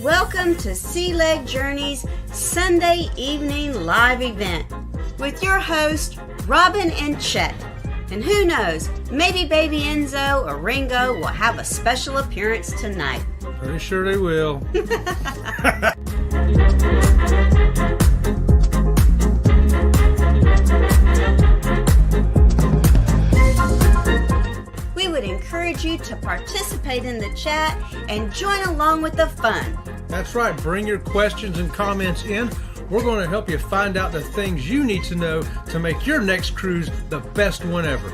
Welcome to Sea Leg Journey's Sunday evening live event with your hosts, Robin and Chet. And who knows, maybe baby Enzo or Ringo will have a special appearance tonight. Pretty sure they will. We would encourage you to participate in the chat and join along with the fun. That's right. Bring your questions and comments in. We're going to help you find out the things you need to know to make your next cruise the best one ever.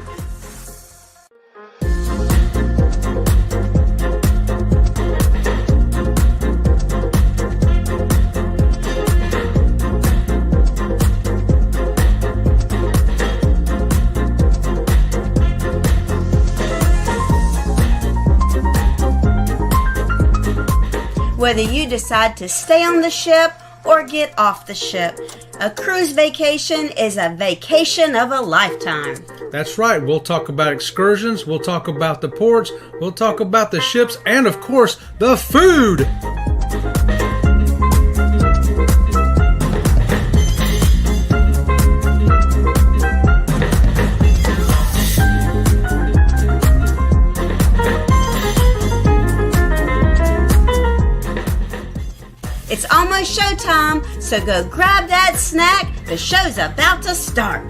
Whether you decide to stay on the ship or get off the ship, a cruise vacation is a vacation of a lifetime. That's right. We'll talk about excursions, we'll talk about the ports, we'll talk about the ships, and of course, the food. It's almost showtime, so go grab that snack. The show's about to start.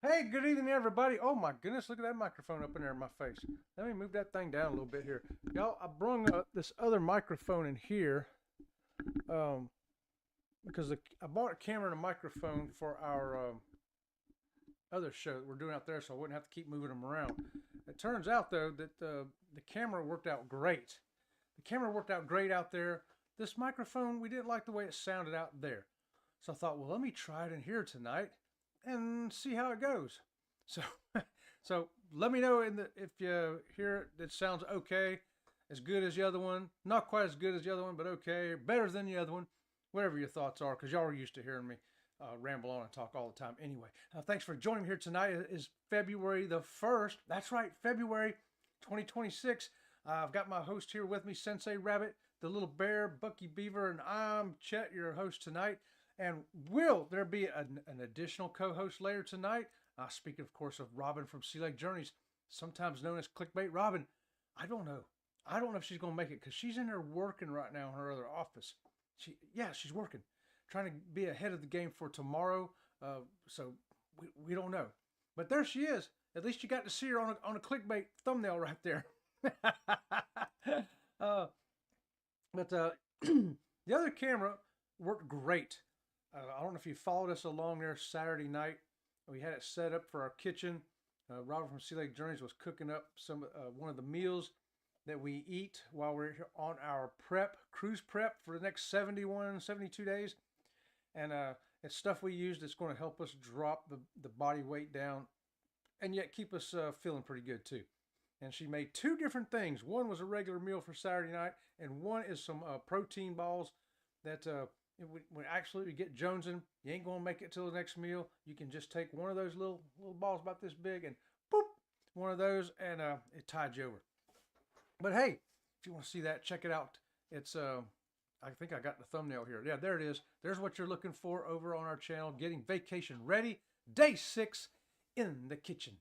Hey, good evening, everybody. Oh my goodness, look at that microphone up in there in my face. Let me move that thing down a little bit here. Y'all, I brung this other microphone in here because I bought a camera and a microphone for our other show that we're doing out there, so I wouldn't have to keep moving them around. It turns out, though, that the camera worked out great. The camera worked out great out there. This microphone, we didn't like the way it sounded out there. So I thought, well, let me try it in here tonight and see how it goes. So let me know if you hear it, it sounds okay, as good as the other one. Not quite as good as the other one, but okay, better than the other one. Whatever your thoughts are, because y'all are used to hearing me ramble on and talk all the time. Anyway, thanks for joining me here tonight. It is February the 1st. That's right, February 2026. I've got my host here with me, Sensei Rabbit, the little bear, Bucky Beaver, and I'm Chet, your host tonight. And will there be an additional co-host later tonight? Speaking, of course, of Robin from Sea Leg Journeys, sometimes known as Clickbait Robin. I don't know. I don't know if she's going to make it because she's in there working right now in her other office. She's working, trying to be ahead of the game for tomorrow. So we don't know, but there she is. At least you got to see her on a clickbait thumbnail right there. But the other camera worked great. I don't know if you followed us along there Saturday night. We had it set up for our kitchen. Robert from Sea Lake Journeys was cooking up one of the meals that we eat while we're on our cruise prep for the next 72 days. And it's stuff we use that's going to help us drop the body weight down and yet keep us feeling pretty good too. And she made two different things. One was a regular meal for Saturday night, and one is some protein balls that when absolutely get jonesing, you ain't going to make it till the next meal. You can just take one of those little balls about this big and boop, one of those, and it tied you over. But hey, if you want to see that, check it out. It's, I think I got the thumbnail here. Yeah, there it is. There's what you're looking for over on our channel, Getting Vacation Ready, Day 6 in the kitchen.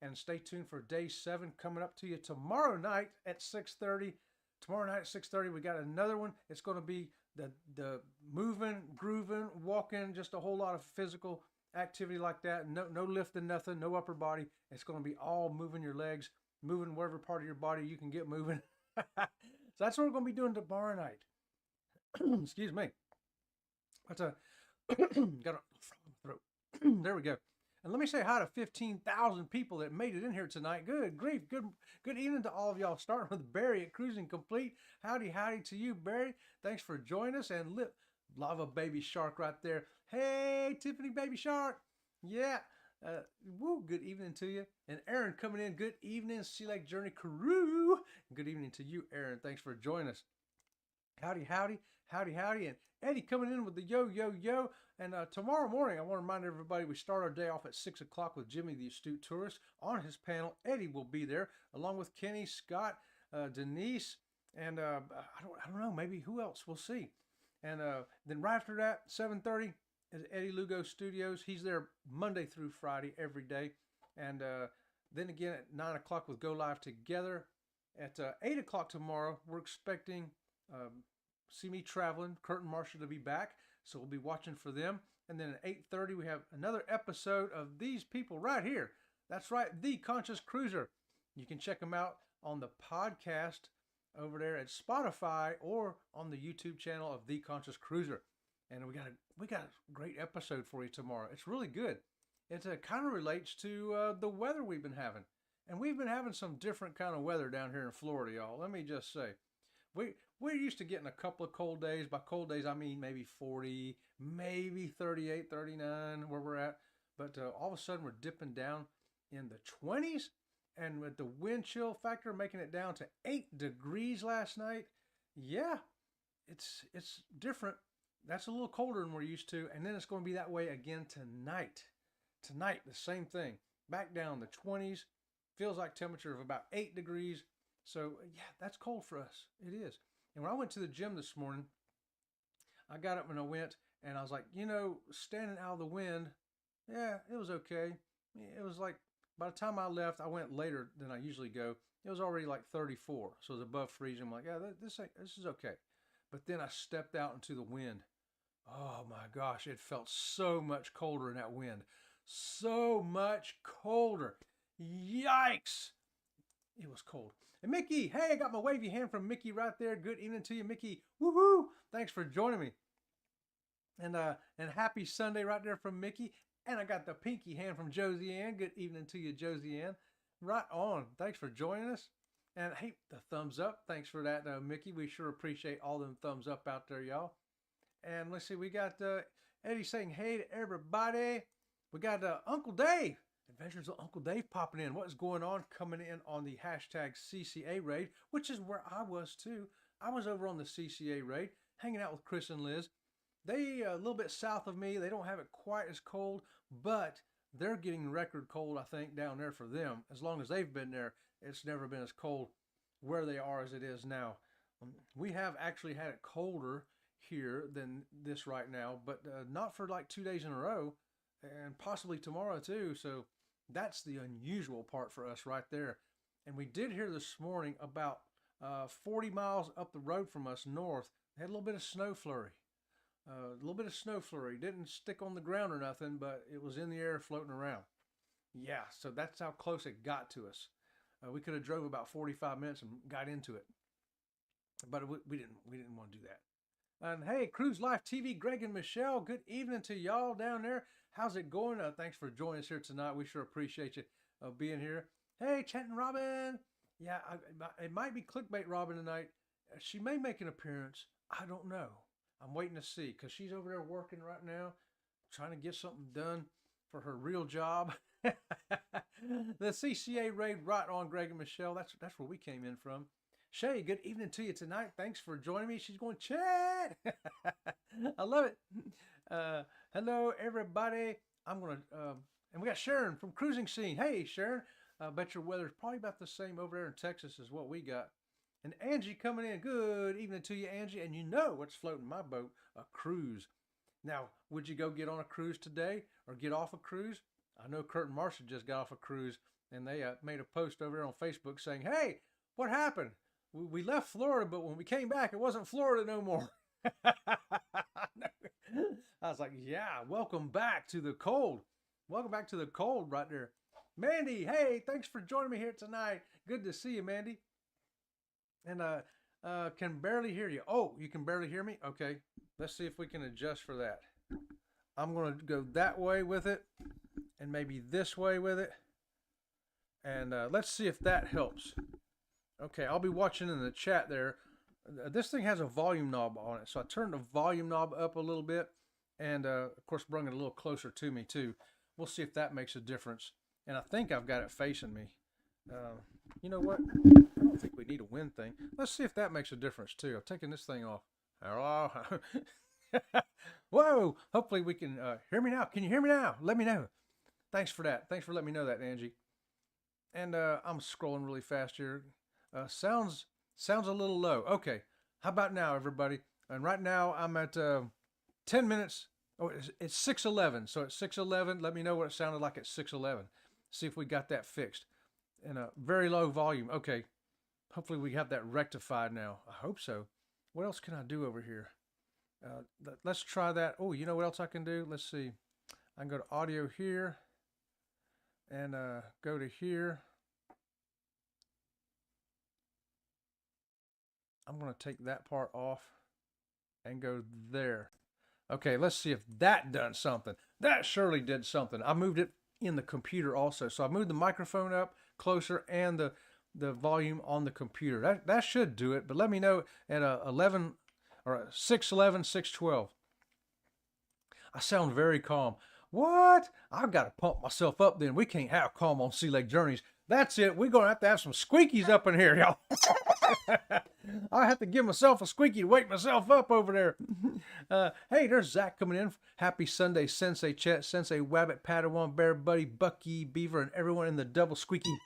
And stay tuned for Day 7 coming up to you tomorrow night at 6:30. Tomorrow night at 6:30, we got another one. It's going to be the moving, grooving, walking, just a whole lot of physical activity like that. No lifting, nothing, no upper body. It's going to be all moving your legs, moving whatever part of your body you can get moving. So that's what we're going to be doing tomorrow night. Excuse me. Got a throat. There we go. And let me say hi to 15,000 people that made it in here tonight. Good grief. Good evening to all of y'all. Starting with Barry at Cruising Complete. Howdy to you, Barry. Thanks for joining us. And Lava Baby Shark right there. Hey, Tiffany Baby Shark. Yeah. Woo, good evening to you. And Aaron coming in. Good evening, Sea Lake Journey crew. Good evening to you, Aaron. Thanks for joining us. Howdy, howdy, howdy, howdy. And Eddie coming in with the yo, yo, yo. And tomorrow morning, I want to remind everybody we start our day off at 6 o'clock with Jimmy the Astute Tourist. On his panel, Eddie will be there, along with Kenny, Scott, Denise, and I don't know, maybe who else? We'll see. And then right after that, 7:30 is Eddie Lugo Studios. He's there Monday through Friday every day. And then again at 9 o'clock with Go Live Together. At 8 o'clock tomorrow, we're expecting See Me Traveling, Kurt and Marcia to be back. So we'll be watching for them. And then at 8:30, we have another episode of these people right here. That's right, The Conscious Cruiser. You can check them out on the podcast over there at Spotify or on the YouTube channel of The Conscious Cruiser. And we got a great episode for you tomorrow. It's really good. It kind of relates to the weather we've been having. And we've been having some different kind of weather down here in Florida, y'all. Let me just say. We're used to getting a couple of cold days. By cold days, I mean maybe 40, maybe 38, 39, where we're at. But all of a sudden, we're dipping down in the 20s. And with the wind chill factor making it down to 8 degrees last night, yeah, it's different. That's a little colder than we're used to. And then it's going to be that way again tonight. Tonight, the same thing. Back down the 20s. Feels like temperature of about 8 degrees. So, yeah, that's cold for us. It is. And when I went to the gym this morning, I got up and I went, and I was like, standing out of the wind, yeah, it was okay. It was like, by the time I left, I went later than I usually go. It was already like 34, so it was above freezing. I'm like, yeah, this is okay. But then I stepped out into the wind. Oh my gosh, it felt so much colder in that wind. So much colder. Yikes. It was cold. And Mickey, hey, I got my wavy hand from Mickey right there. Good evening to you, Mickey. Woohoo! Thanks for joining me. And happy Sunday right there from Mickey. And I got the pinky hand from Josie Ann. Good evening to you, Josie Ann. Right on. Thanks for joining us. And hey, the thumbs up. Thanks for that, Mickey. We sure appreciate all them thumbs up out there, y'all. And let's see, we got Eddie saying hey to everybody. We got Uncle Dave. Adventures of Uncle Dave popping in. What is going on? Coming in on the hashtag CCA raid, which is where I was too. I was over on the CCA raid, hanging out with Chris and Liz. They a little bit south of me. They don't have it quite as cold, but they're getting record cold, I think, down there for them. As long as they've been there, it's never been as cold where they are as it is now. We have actually had it colder here than this right now, but not for like 2 days in a row, and possibly tomorrow too. So that's the unusual part for us right there. And we did hear this morning about 40 miles up the road from us north, they had a little bit of snow flurry. A little bit of snow flurry. Didn't stick on the ground or nothing, but it was in the air floating around. Yeah, so that's how close it got to us. We could have drove about 45 minutes and got into it. But we didn't want to do that. And hey, Cruise Life TV, Greg and Michelle, good evening to y'all down there. How's it going? Thanks for joining us here tonight. We sure appreciate you being here. Hey, Chet and Robin. Yeah, it might be Clickbait Robin tonight. She may make an appearance. I don't know. I'm waiting to see because she's over there working right now, trying to get something done for her real job. The CCA raid right on, Greg and Michelle. That's where we came in from. Shay, good evening to you tonight. Thanks for joining me. She's going, Chad. I love it. Hello, everybody. I'm going to, and we got Sharon from Cruising Scene. Hey, Sharon. I bet your weather's probably about the same over there in Texas as what we got. And Angie coming in. Good evening to you, Angie. And you know what's floating my boat? A cruise. Now, would you go get on a cruise today or get off a cruise? I know Kurt and Marcia just got off a cruise, and they made a post over there on Facebook saying, hey, what happened? We left Florida, but when we came back, it wasn't Florida no more. I was like, yeah, welcome back to the cold. Welcome back to the cold right there. Mandy, hey, thanks for joining me here tonight. Good to see you, Mandy. And can barely hear you. Oh, you can barely hear me? Okay, let's see if we can adjust for that. I'm going to go that way with it and maybe this way with it. And let's see if that helps. Okay, I'll be watching in the chat there. This thing has a volume knob on it, so I turned the volume knob up a little bit, and of course bring it a little closer to me too. We'll see if that makes a difference. And I think I've got it facing me. You know what? I don't think we need a wind thing. Let's see if that makes a difference too. I'm taking this thing off. Hello. Whoa. Hopefully we can hear me now. Can you hear me now? Let me know. Thanks for that. Thanks for letting me know that, Angie. And I'm scrolling really fast here. Sounds a little low. Okay. How about now, everybody? And right now I'm at 10 minutes. Oh, it's 6:11. So at 6:11, let me know what it sounded like at 6:11. See if we got that fixed. In a very low volume. Okay. Hopefully we have that rectified now. I hope so. What else can I do over here? Let's try that. Oh, you know what else I can do? Let's see. I can go to audio here and go to here. I'm going to take that part off and go there. Okay, let's see if that done something. That surely did something. I moved it in the computer also. So I moved the microphone up closer and the volume on the computer. That should do it, but let me know at 11 or 6:11, 6:12. I sound very calm. What? I've got to pump myself up then. We can't have calm on Sea Lake Journeys. That's it. We're going to have some squeakies up in here, y'all. I have to give myself a squeaky to wake myself up over there. Hey, there's Zach coming in. Happy Sunday, Sensei Chet, Sensei Wabbit, Padawan, Bear Buddy, Bucky, Beaver, and everyone in the double squeaky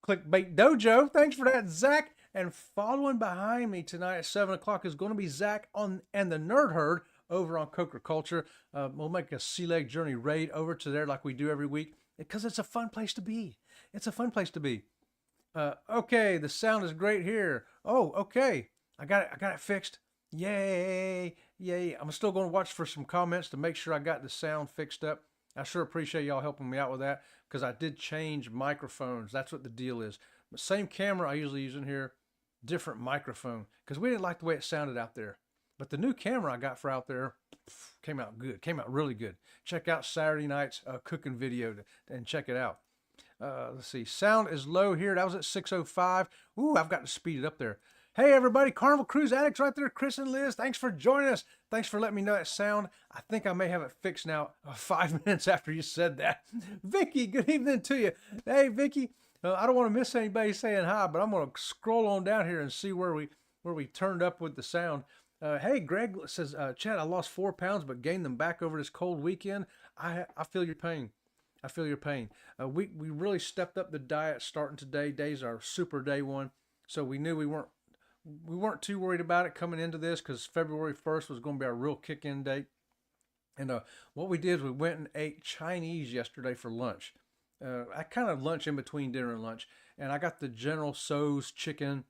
clickbait dojo. Thanks for that, Zach. And following behind me tonight at 7 o'clock is going to be Zach and the Nerd Herd over on Coker Culture. We'll make a Sea Lake Journey raid over to there like we do every week because it's a fun place to be. It's a fun place to be. Okay, the sound is great here. Oh, okay. I got it fixed. Yay, yay. I'm still going to watch for some comments to make sure I got the sound fixed up. I sure appreciate y'all helping me out with that because I did change microphones. That's what the deal is. The same camera I usually use in here, different microphone because we didn't like the way it sounded out there. But the new camera I got for out there came out good, came out really good. Check out Saturday night's cooking video and check it out. Let's see, sound is low here. That was at 6:05. Ooh, I've got to speed it up there. Hey, everybody, Carnival Cruise Addicts right there, Chris and Liz. Thanks for joining us. Thanks for letting me know that sound. I think I may have it fixed now 5 minutes after you said that. Vicky, good evening to you. Hey, Vicky, I don't want to miss anybody saying hi, but I'm going to scroll on down here and see where we turned up with the sound. Hey, Greg says, Chad, I lost 4 pounds, but gained them back over this cold weekend. I feel your pain. I feel your pain. We really stepped up the diet starting today. Day's our super day one. So we knew we weren't too worried about it coming into this because February 1st was going to be our real kick-in date. And what we did is we went and ate Chinese yesterday for lunch. I kind of lunch in between dinner and lunch. And I got the General Tso's chicken.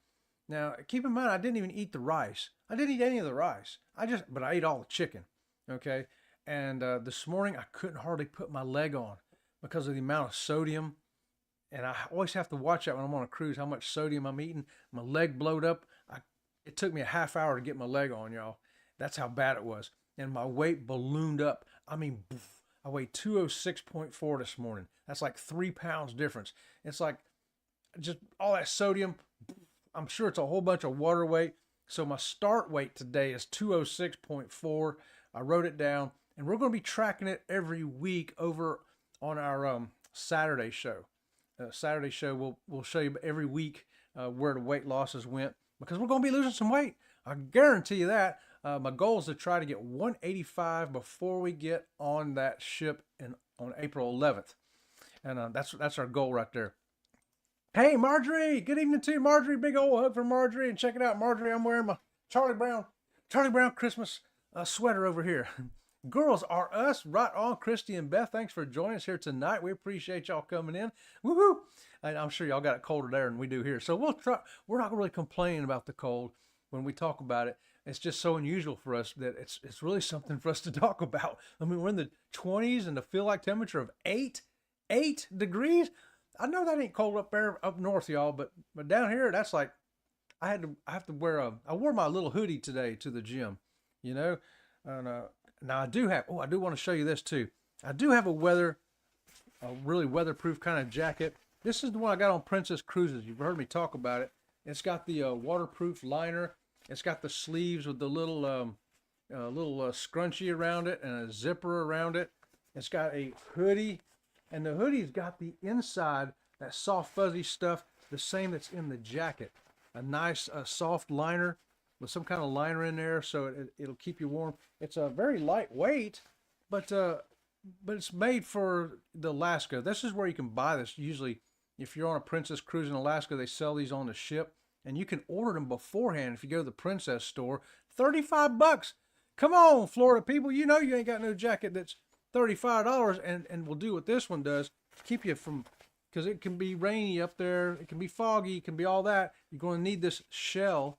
Now, keep in mind, I didn't even eat the rice. I didn't eat any of the rice. But I ate all the chicken, okay? And this morning, I couldn't hardly put my leg on because of the amount of sodium. And I always have to watch that when I'm on a cruise, how much sodium I'm eating. My leg blowed up. It took me a half hour to get my leg on, y'all. That's how bad it was. And my weight ballooned up. I mean, I weighed 206.4 this morning. That's like 3 pounds difference. It's like just all that sodium. I'm sure it's a whole bunch of water weight. So my start weight today is 206.4. I wrote it down. And we're going to be tracking it every week over on our Saturday show. Saturday show, we'll show you every week where the weight losses went because we're going to be losing some weight. I guarantee you that. My goal is to try to get 185 before we get on that ship on April 11th. And that's our goal right there. Hey, Marjorie, good evening to you, Marjorie. Big old hug for Marjorie. And check it out, Marjorie, I'm wearing my Charlie Brown Christmas sweater over here. Girls Are Us, right on. Christy and Beth, thanks for joining us here tonight. We appreciate y'all coming in. Woohoo! And I'm sure y'all got it colder there than we do here. So we're not really complaining about the cold when we talk about it. It's just so unusual for us that it's really something for us to talk about. I mean, we're in the 20s and the feel like temperature of 8 degrees. I know that ain't cold up there up north, y'all, but down here, that's like, I have to wear I wore my little hoodie today to the gym, you know, and now I do want to show you this too. I do have a really weatherproof kind of jacket. This is the one I got on Princess Cruises. You've heard me talk about it. It's got the waterproof liner. It's got the sleeves with the little a little scrunchie around it, and a zipper around it. It's got a hoodie, and the hoodie's got the inside, that soft fuzzy stuff, the same that's in the jacket. A nice soft liner with some kind of liner in there, so it'll keep you warm. It's a very lightweight, but it's made for the Alaska. This is where you can buy this. Usually, if you're on a Princess cruise in Alaska, they sell these on the ship, and you can order them beforehand if you go to the Princess store. $35. Come on, Florida people, you know you ain't got no jacket that's $35 and will do what this one does. Keep you from, because it can be rainy up there, it can be foggy, it can be all that. You're going to need this shell,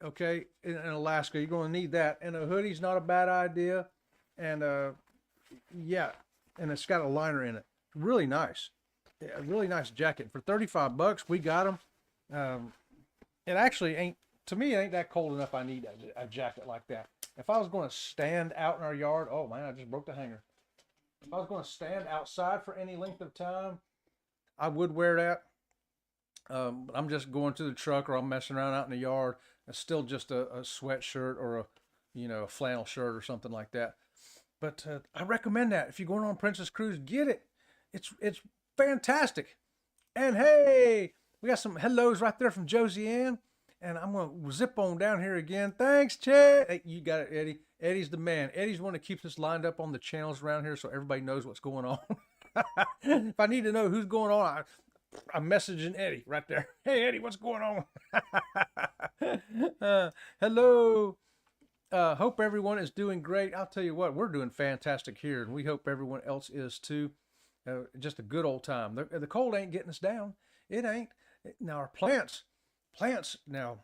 okay, in Alaska. You're going to need that. And a hoodie's not a bad idea. And yeah, and it's got a liner in it. Really nice. A really nice jacket. For $35, we got them. It actually ain't, to me, it ain't that cold enough I need a jacket like that. If I was going to stand out in our yard, oh man, I just broke the hanger. If I was going to stand outside for any length of time, I would wear that. I'm just going to the truck, or I'm messing around out in the yard. It's still just a sweatshirt or a flannel shirt or something like that. But I recommend that. If you're going on a Princess cruise, get it. It's fantastic. And hey, we got some hellos right there from Josie Ann. And I'm going to zip on down here again. Thanks, Chad. Hey, you got it, Eddie. Eddie's the man. Eddie's the one that keeps us lined up on the channels around here so everybody knows what's going on. If I need to know who's going on, I'm messaging Eddie right there. Hey, Eddie, what's going on? Hello. Hope everyone is doing great. I'll tell you what, we're doing fantastic here, and we hope everyone else is too. Just a good old time. The cold ain't getting us down. It ain't. Now, our plants, now,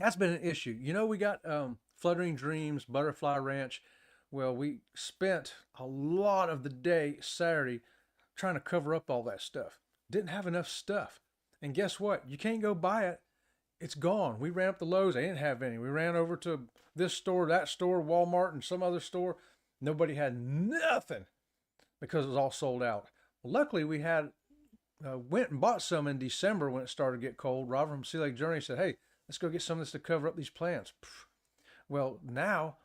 that's been an issue. We got Fluttering Dreams, Butterfly Ranch. Well, we spent a lot of the day Saturday trying to cover up all that stuff. Didn't have enough stuff. And guess what? You can't go buy it. It's gone. We ran up the Lowe's. They didn't have any. We ran over to this store, that store, Walmart, and some other store. Nobody had nothing because it was all sold out. Well, luckily, we had went and bought some in December when it started to get cold. Robert from Sea Lake Journey said, hey, let's go get some of this to cover up these plants. Well, now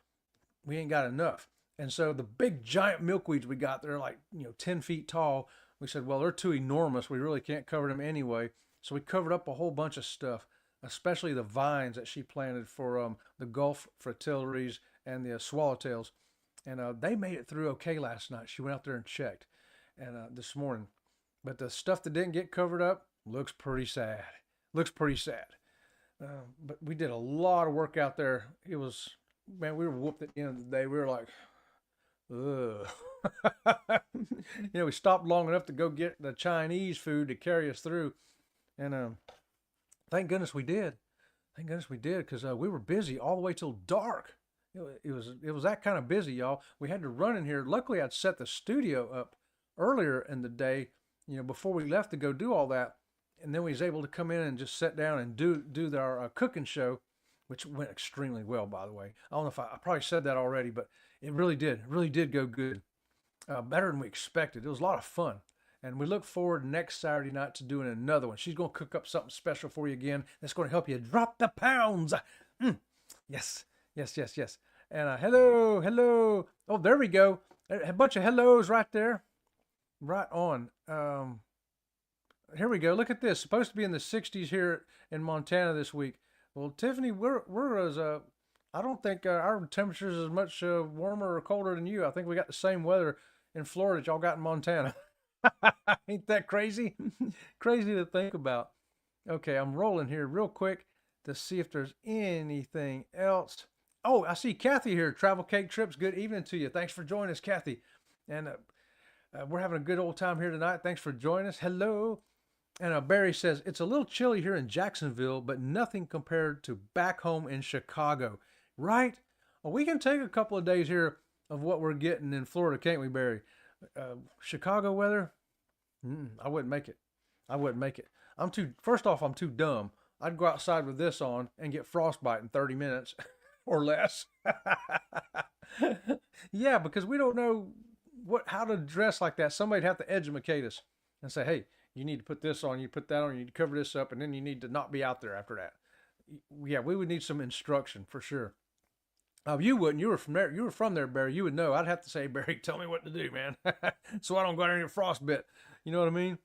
we ain't got enough. And so the big giant milkweeds we got, they're like 10 feet tall. We said, well, they're too enormous. We really can't cover them anyway. So we covered up a whole bunch of stuff, especially the vines that she planted for the Gulf fritillaries and the swallowtails. And they made it through okay last night. She went out there and checked and this morning. But the stuff that didn't get covered up looks pretty sad. But we did a lot of work out there. It was, man, we were whooped at the end of the day. We were like, ugh. We stopped long enough to go get the Chinese food to carry us through. And thank goodness we did. Because we were busy all the way till dark. It was that kind of busy, y'all. We had to run in here. Luckily, I'd set the studio up earlier in the day, before we left to go do all that. And then we was able to come in and just sit down and do our cooking show, which went extremely well, by the way. I don't know if I probably said that already, but it really did go good. Better than we expected. It was a lot of fun. And we look forward next Saturday night to doing another one. She's going to cook up something special for you again. That's going to help you drop the pounds. Yes. And hello. Oh, there we go. A bunch of hellos right there. Right on. Here we go. Look at this. Supposed to be in the 60s here in Montana this week. Well, Tiffany, we're as I don't think our temperature is as much warmer or colder than you. I think we got the same weather in Florida that y'all got in Montana. Ain't that crazy? Crazy to think about. Okay, I'm rolling here real quick to see if there's anything else. Oh, I see Kathy here. Travel Cake Trips. Good evening to you. Thanks for joining us, Kathy. And we're having a good old time here tonight. Thanks for joining us. Hello. And Barry says, it's a little chilly here in Jacksonville, but nothing compared to back home in Chicago. Right? Well, we can take a couple of days here of what we're getting in Florida, can't we, Barry? Chicago weather? I wouldn't make it. First off, I'm too dumb. I'd go outside with this on and get frostbite in 30 minutes or less. Yeah, because we don't know how to dress like that. Somebody'd have to educate us and say, hey, you need to put this on, you put that on, you need to cover this up, and then you need to not be out there after that. Yeah, we would need some instruction for sure. Oh, you wouldn't. You were from there. You were from there, Barry. You would know. I'd have to say, Barry, tell me what to do, man, so I don't go out there and get frostbit. You know what I mean?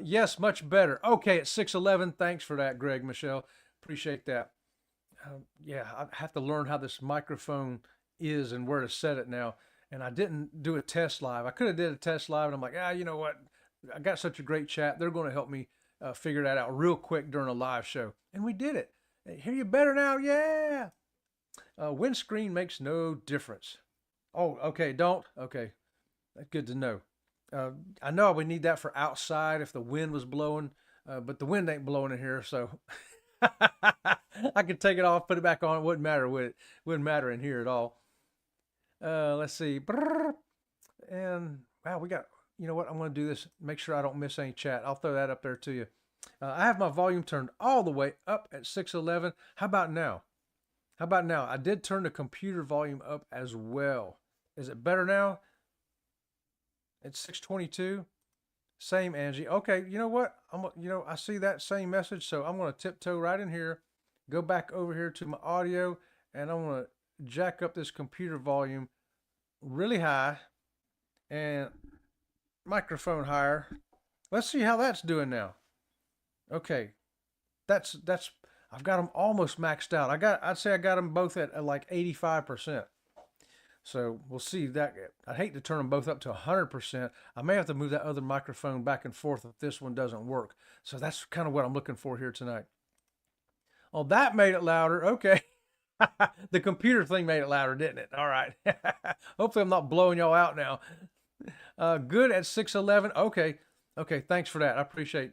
Yes, much better. Okay, at 6:11. Thanks for that, Greg, Michelle. Appreciate that. Yeah, I have to learn how this microphone is and where to set it now. And I didn't do a test live. I could have did a test live, and I'm like, you know what? I got such a great chat. They're going to help me figure that out real quick during a live show, and we did it. Hear you better now, yeah. Windscreen makes no difference. Oh, okay, don't. Okay, that's good to know. I know I would need that for outside if the wind was blowing, but the wind ain't blowing in here, so I could take it off, put it back on. It wouldn't matter with it. Wouldn't matter in here at all. Let's see. And wow, we got. You know what? I'm going to do this. Make sure I don't miss any chat. I'll throw that up there to you. I have my volume turned all the way up at 6:11. How about now? How about now? I did turn the computer volume up as well. Is it better now? It's 6:22. Same, Angie. Okay, you know what? I see that same message, so I'm going to tiptoe right in here, go back over here to my audio, and I'm going to jack up this computer volume really high and microphone higher. Let's see how that's doing now. Okay, that's I've got them almost maxed out. I'd say I got them both at like 85%. So we'll see that. I'd hate to turn them both up to 100%. I may have to move that other microphone back and forth if this one doesn't work. So that's kind of what I'm looking for here tonight. Oh, that made it louder. Okay. The computer thing made it louder, didn't it? All right. Hopefully I'm not blowing y'all out now. Good at 6:11. Okay. Okay. Thanks for that. I appreciate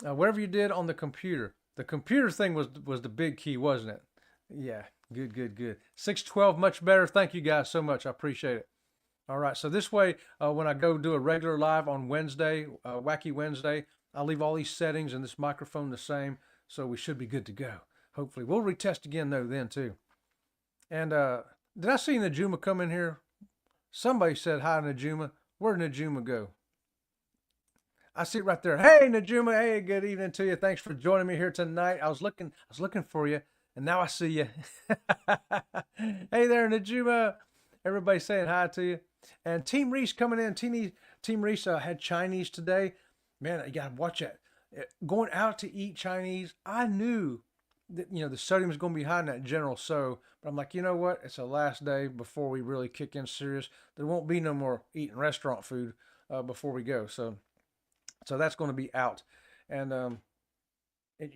whatever you did on the computer. The computer thing was the big key, wasn't it? Yeah. Good, good, good. 6:12, much better. Thank you guys so much. I appreciate it. All right. So this way, when I go do a regular live on Wednesday, Wacky Wednesday, I'll leave all these settings and this microphone the same. So we should be good to go. Hopefully. We'll retest again though then too. And did I see Najuma come in here? Somebody said hi, Najuma. Where'd Najuma go? I see it right there. Hey, Najuma. Hey, good evening to you. Thanks for joining me here tonight. I was looking for you, and now I see you. Hey there, Najuma. Everybody saying hi to you. And Team Reese coming in. Team Reese had Chinese today. Man, you gotta watch that. Going out to eat Chinese, I knew that the sodium is going to be high in that General So, but I'm like, you know what? It's the last day before we really kick in serious. There won't be no more eating restaurant food before we go. So that's going to be out. And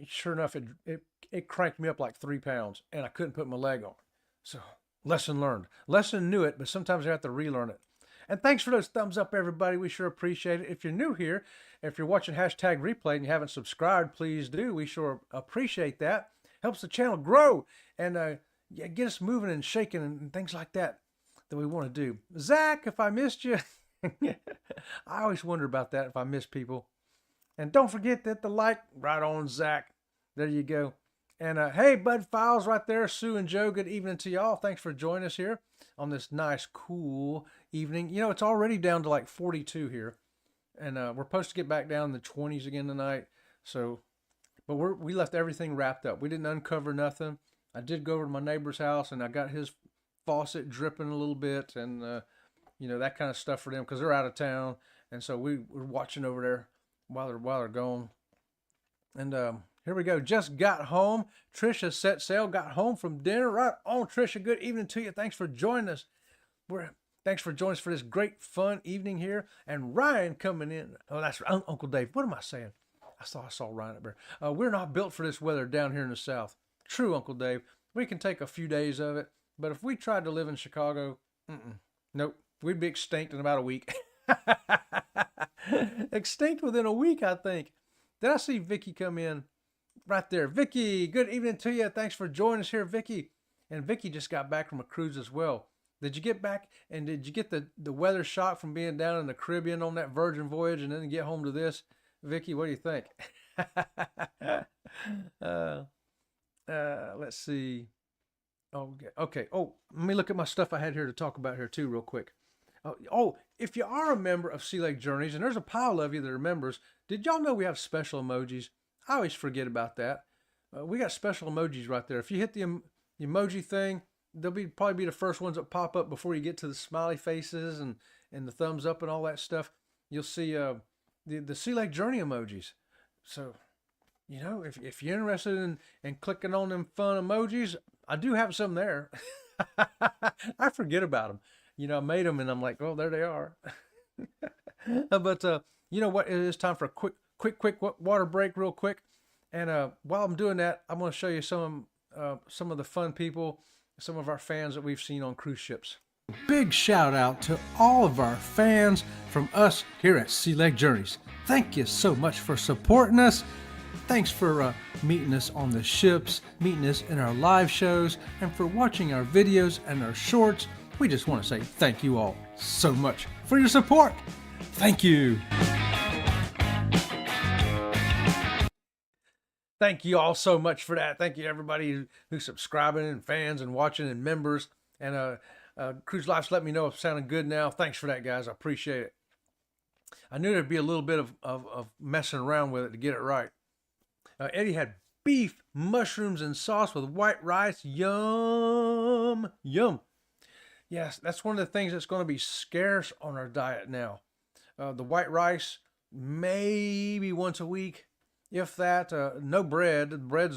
sure enough, it cranked me up like 3 pounds, and I couldn't put my leg on. So lesson learned. Lesson knew it, but sometimes you have to relearn it. And thanks for those thumbs up, everybody. We sure appreciate it. If you're new here, if you're watching hashtag replay and you haven't subscribed, please do. We sure appreciate that. Helps the channel grow and get us moving and shaking and things like that we want to do. Zach, if I missed you, I always wonder about that if I miss people. And don't forget that the like, right on, Zach. There you go. And hey, Bud Files right there, Sue and Joe, good evening to y'all. Thanks for joining us here on this nice, cool evening. It's already down to like 42 here. And we're supposed to get back down in the 20s again tonight. So, but we left everything wrapped up. We didn't uncover nothing. I did go over to my neighbor's house, and I got his faucet dripping a little bit, and that kind of stuff for them because they're out of town. And so we're watching over there while they're gone. And here we go. Just got home. Trisha set sail. Got home from dinner. Right on, Trisha. Good evening to you. Thanks for joining us. Thanks for joining us for this great fun evening here. And Ryan coming in. Oh, that's Uncle Dave. What am I saying? I saw Ryan up there. We're not built for this weather down here in the South. True, Uncle Dave. We can take a few days of it. But if we tried to live in Chicago, nope. We'd be extinct in about a week. Extinct within a week, I think. Did I see Vicky come in? Right there. Vicky, good evening to you. Thanks for joining us here, Vicky. And Vicky just got back from a cruise as well. Did you get back and did you get the weather shock from being down in the Caribbean on that Virgin voyage and then get home to this? Vicky, what do you think? Let's see. Okay. Oh, let me look at my stuff I had here to talk about here too real quick. Oh, if you are a member of Sea Lake Journeys, and there's a pile of you that are members, did y'all know we have special emojis? I always forget about that. We got special emojis right there. If you hit the emoji thing, they'll probably be the first ones that pop up before you get to the smiley faces and the thumbs up and all that stuff. You'll see the Sea Lake Journey emojis. So, you know, if you're interested in clicking on them fun emojis, I do have some there. I forget about them. You know, I made them and I'm like, oh, there they are. But you know what? It is time for a quick water break real quick. And while I'm doing that, I'm going to show you some of the fun people, some of our fans that we've seen on cruise ships. Big shout out to all of our fans from us here at Sea Lake Journeys. Thank you so much for supporting us. Thanks for meeting us on the ships, meeting us in our live shows, and for watching our videos and our shorts. We just want to say thank you all so much for your support. Thank you. Thank you all so much for that. Thank you everybody who's subscribing and fans and watching and members. And Cruise Life's let me know if it's sounding good now. Thanks for that, guys. I appreciate it. I knew there'd be a little bit of messing around with it to get it right. Eddie had beef, mushrooms, and sauce with white rice. Yum, yum. Yes, that's one of the things that's going to be scarce on our diet now. The white rice, maybe once a week, if that. No bread. Bread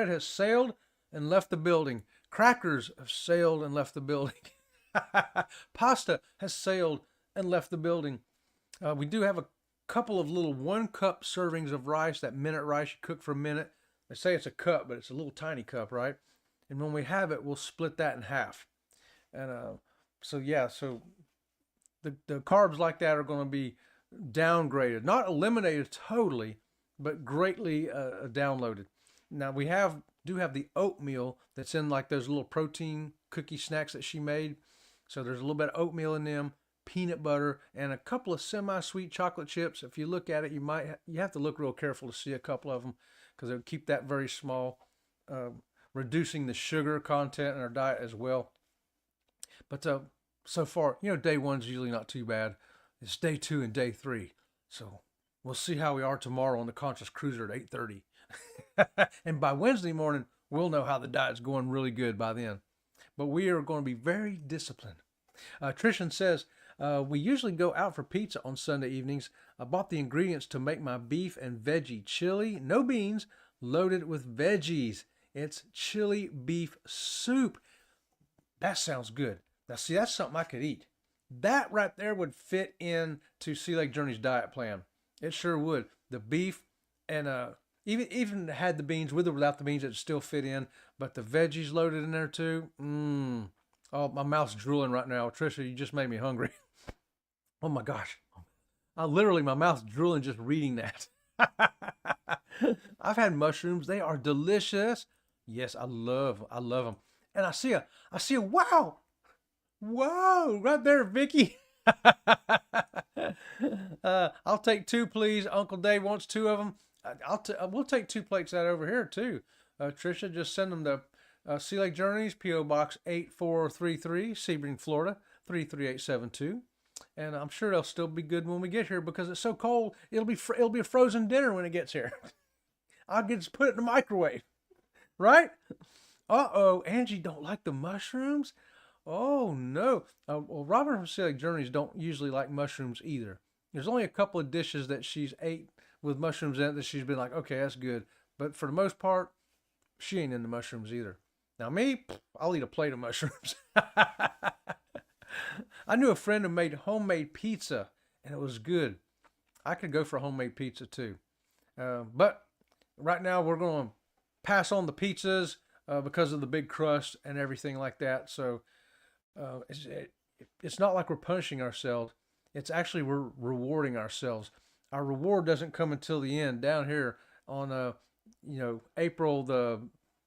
has sailed and left the building. Crackers have sailed and left the building. Pasta has sailed and left the building. We do have a couple of little 1 cup servings of rice, that minute rice you cook for a minute. They say it's a cup, but it's a little tiny cup, right? And when we have it, we'll split that in half. And so the carbs like that are going to be downgraded, not eliminated totally, but greatly downloaded. Now we do have the oatmeal that's in like those little protein cookie snacks that she made. So there's a little bit of oatmeal in them, peanut butter, and a couple of semi-sweet chocolate chips. If you look at it, you have to look real careful to see a couple of them because they'll keep that very small, reducing the sugar content in our diet as well. But so far, you know, day one's usually not too bad. It's day 2 and day 3. So we'll see how we are tomorrow on the Conscious Cruiser at 8:30. And by Wednesday morning, we'll know how the diet's going really good by then. But we are going to be very disciplined. Trishan says, we usually go out for pizza on Sunday evenings. I bought the ingredients to make my beef and veggie chili, no beans, loaded with veggies. It's chili beef soup. That sounds good. Now, see, that's something I could eat. That right there would fit in to Sea Lake Journey's diet plan. It sure would. The beef and even had the beans with or without the beans, it'd still fit in. But the veggies loaded in there too. Oh, my mouth's drooling right now. Trisha, you just made me hungry. Oh my gosh. My mouth's drooling just reading that. I've had mushrooms. They are delicious. Yes, I love them. And I see a wow. Whoa, right there, Vicky. I'll take 2, please. Uncle Dave wants 2 of them. We'll take 2 plates out over here too. Trisha, just send them to Sea Lake Journeys, P.O. Box 8433, Sebring, Florida 33872. And I'm sure they'll still be good when we get here because it's so cold. It'll be a frozen dinner when it gets here. I'll just put it in the microwave, right? Uh-oh, Angie don't like the mushrooms. Oh no. Well, Robin from Sea Lake Journeys don't usually like mushrooms either. There's only a couple of dishes that she's ate with mushrooms in it that she's been like, okay, that's good. But for the most part, she ain't into mushrooms either. Now me, I'll eat a plate of mushrooms. I knew a friend who made homemade pizza and it was good. I could go for homemade pizza too. But right now we're going to pass on the pizzas because of the big crust and everything like that. So it's not like we're punishing ourselves. It's actually we're rewarding ourselves. Our reward doesn't come until the end down here on April the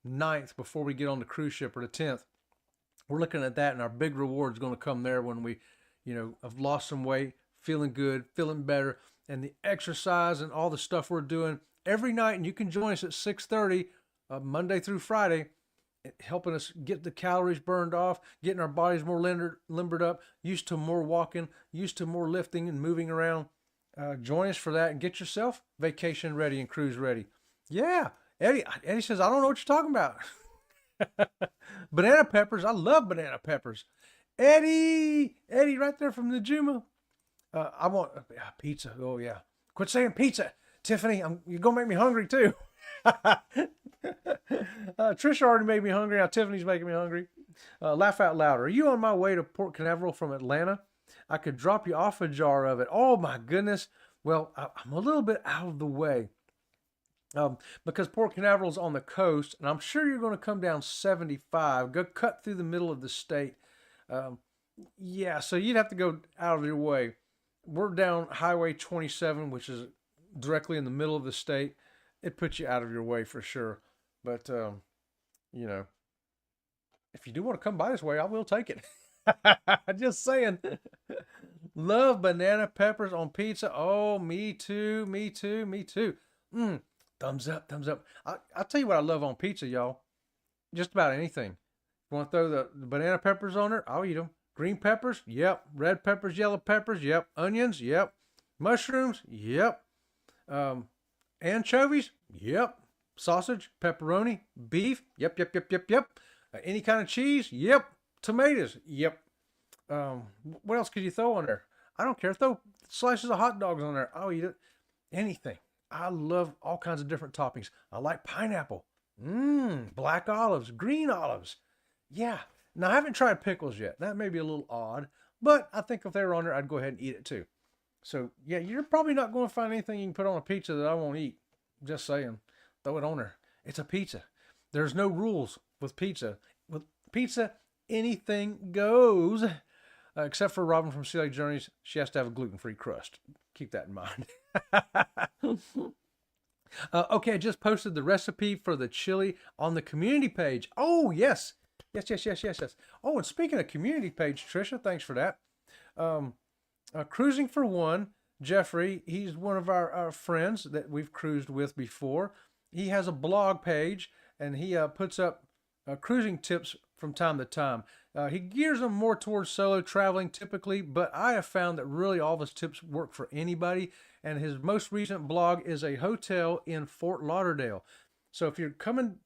9th before we get on the cruise ship, or the 10th. We're looking at that, and our big reward is going to come there when we, have lost some weight, feeling good, feeling better, and the exercise and all the stuff we're doing every night. And you can join us at 6:30 Monday through Friday, helping us get the calories burned off, getting our bodies more limbered up, used to more walking, used to more lifting and moving around. Join us for that and get yourself vacation ready and cruise ready. Yeah, Eddie says, I don't know what you're talking about. Banana peppers. I love banana peppers. Eddie, right there from Najuma. I want pizza. Oh yeah. Quit saying pizza, Tiffany. You're gonna make me hungry too. Trisha already made me hungry. Now Tiffany's making me hungry. Laugh out loud. Are you on my way to Port Canaveral from Atlanta? I could drop you off a jar of it. Oh my goodness. Well, I'm a little bit out of the way. Because Port Canaveral's on the coast, and I'm sure you're going to come down 75, go cut through the middle of the state. Yeah, so you'd have to go out of your way. We're down Highway 27, which is directly in the middle of the state. It puts you out of your way for sure. But, you know, if you do want to come by this way, I will take it. Just saying. Love banana peppers on pizza. Oh, me too, me too, me too. Thumbs up, thumbs up. I'll tell you what I love on pizza, y'all. Just about anything. You want to throw the banana peppers on there? I'll eat them. Green peppers? Yep. Red peppers, yellow peppers? Yep. Onions? Yep. Mushrooms? Yep. Anchovies? Yep. Sausage? Pepperoni? Beef? Yep, yep, yep, yep, yep. Any kind of cheese? Yep. Tomatoes? Yep. What else could you throw on there? I don't care. Throw slices of hot dogs on there. I'll eat it. Anything. I love all kinds of different toppings. I like pineapple. Black olives, green olives. Yeah. Now, I haven't tried pickles yet. That may be a little odd, but I think if they were on there, I'd go ahead and eat it too. So, yeah, you're probably not going to find anything you can put on a pizza that I won't eat. Just saying. Throw it on there. It's a pizza. There's no rules with pizza. With pizza, anything goes. Except for Robin from Sea Lake Journeys. She has to have a gluten-free crust. Keep that in mind. Okay, I just posted the recipe for the chili on the community page. Oh, yes. Yes. Oh, and speaking of community page, Trisha, thanks for that. Cruising for One, Jeffrey, he's one of our friends that we've cruised with before. He has a blog page, and he puts up cruising tips from time to time. He gears them more towards solo traveling typically, but I have found that really all of his tips work for anybody. And his most recent blog is a hotel in Fort Lauderdale. So if you're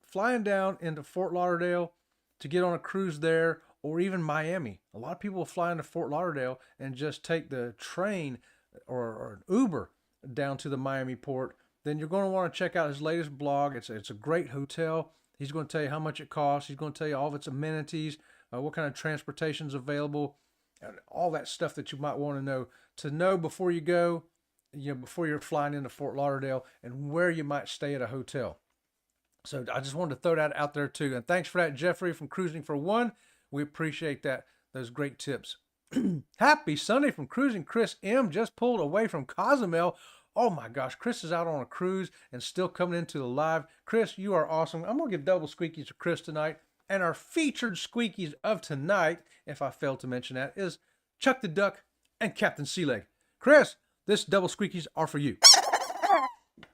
flying down into Fort Lauderdale to get on a cruise there, or even Miami, a lot of people will fly into Fort Lauderdale and just take the train or an Uber down to the Miami port. Then you're going to want to check out his latest blog. It's a great hotel. He's going to tell you how much it costs. He's going to tell you all of its amenities, what kind of transportation is available, and all that stuff that you might want to know before you go, before you're flying into Fort Lauderdale, and where you might stay at a hotel. So I just wanted to throw that out there too. And thanks for that, Jeffrey from Cruising for One. We appreciate that. Those great tips. Happy Sunday from Cruising. Chris M. just pulled away from Cozumel. Oh my gosh, Chris is out on a cruise and still coming into the live. Chris, you are awesome. I'm going to give double squeakies to Chris tonight. And our featured squeakies of tonight, if I failed to mention that, is Chuck the Duck and Captain Sealeg. Chris, this double squeakies are for you.